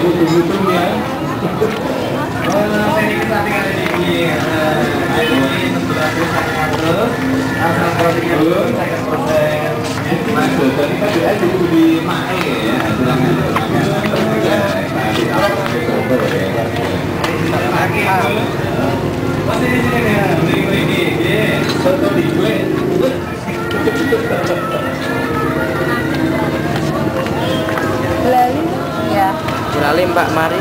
butuh-butuh ya. Oh, ini kita tinggal di sini. Ini sebenarnya saya terus asal produk dulu, saya proses. Masuk tadi kan dia dulu di Mae ya, silakan. Lagi masih di sini ya, ini soto di gue. Belali ya. Belali Mbak, mari.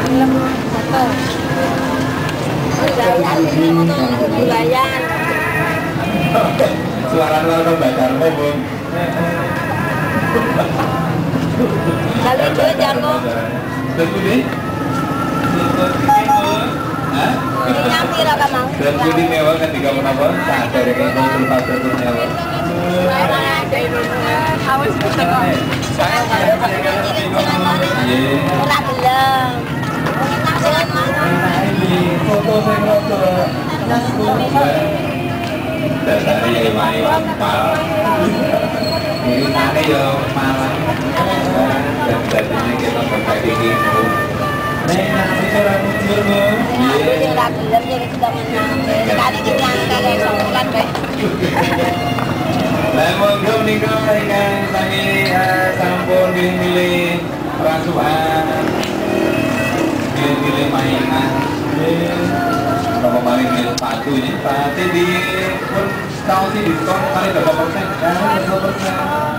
Film foto. Bulayan. Suara-suara pembacar ngomong. Kali itu jago. Tentu deh. Hah? Nyampi lah kamang. Tentu di mewah ketika menapa? Tak ada yang konsultasi mewah. Awas bisa kok. Ora belum. Foto saya dasarnya ya mai wampal ini mana ya malah dan jadinya kita berbagi gitu nanti orang muncul bu Ora belum jadi sudah menang. Sekali diangkat sebulan deh. Lah monggo menika ingkang sami sampun milih-milih rasukan milih-milih mainan berapa paling milih sepatu ini berarti di pun tahun ini diskon paling berapa persen? 20%.